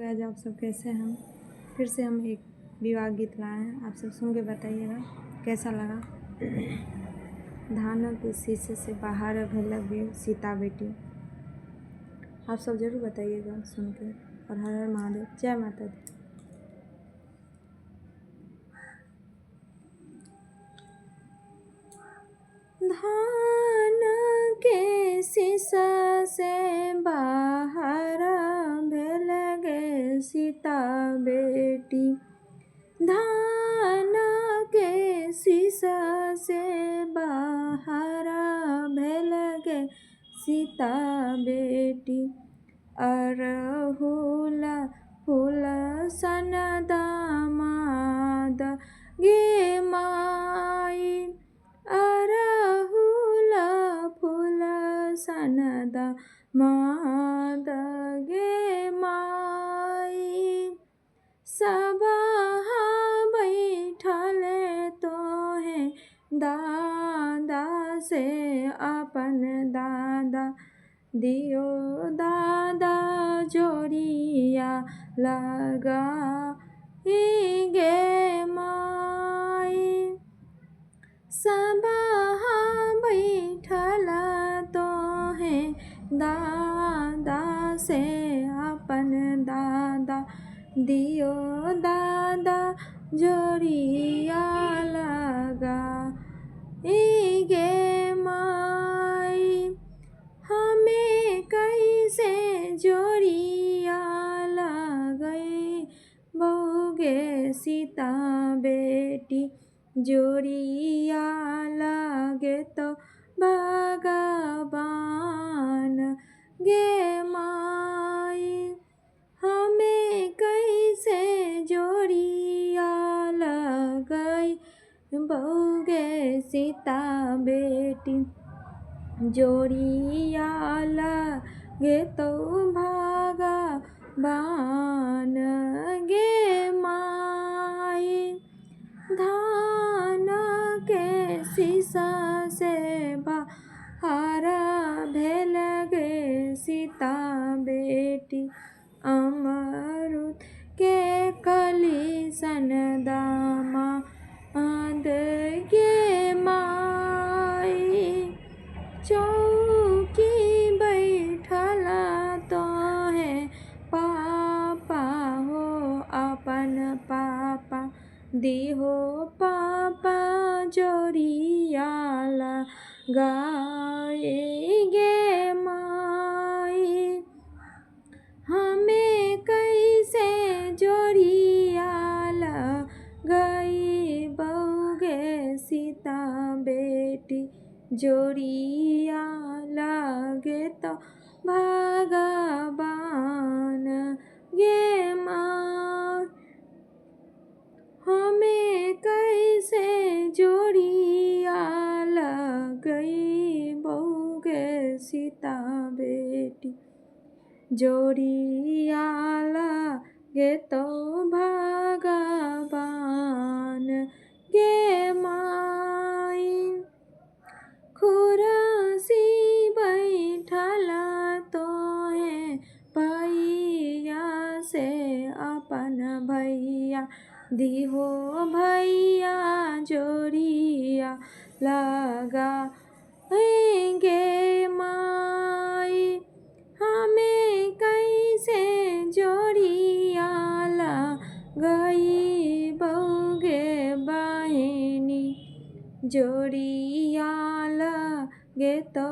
तो आज आप सब कैसे हैं। फिर से हम एक विवाह गीत लाए हैं, आप सब सुन के बताइएगा कैसा लगा। धान के शीशे से बाहर लगे सीता बेटी, आप सब जरूर बताइएगा सुन के। और हर हर महादेव, जय माता दी। धान के शीशा से बाहर लगे सीता बेटी, धान के शीशा से बाहर लगे सीता बेटी। अरहुल फूल सन दामाद गे माई, अरहुल फूल सन दामाद गे माई। सबहा बैठल तो है दादा से अपन दादा, दियो दादा जोड़िया लगा गे माई। सबहा बैठल तो है दादा से अपन दादा, दियो दादा जोड़िया लगा गे माई। हमें कैसे जोड़िया लगई बउगे सीता बेटी, जोड़िया लगे तो भगवान गे माई। हमें कैसे जोड़िया लगई बउगे सीता बेटी, जोड़िया लगे तो भगवान गे माई। धान के शीशा से बाहर लगे सीता बेटी, अमरुद के कली सन दामाद गे माई। चौकी बैठल तो है पापा हो अपन पापा, दिहो पापा जोड़िया लगाए गे माई। हमें कैसे जोड़िया लगई बउगे सीता बेटी, जोड़िया लगे तो भगवान गे माई। हमें कैसे जोड़िया लगई बउगे सीता बेटी, जोड़िया लगे तो भगवान गे माई। खुरसी बैठल तो है भैया से अपन भैया, दिहो भैया जोड़िया लगा गे माई। हमें कैसे जोड़िया लगई बउगे बहिनी, जोड़िया लगे तो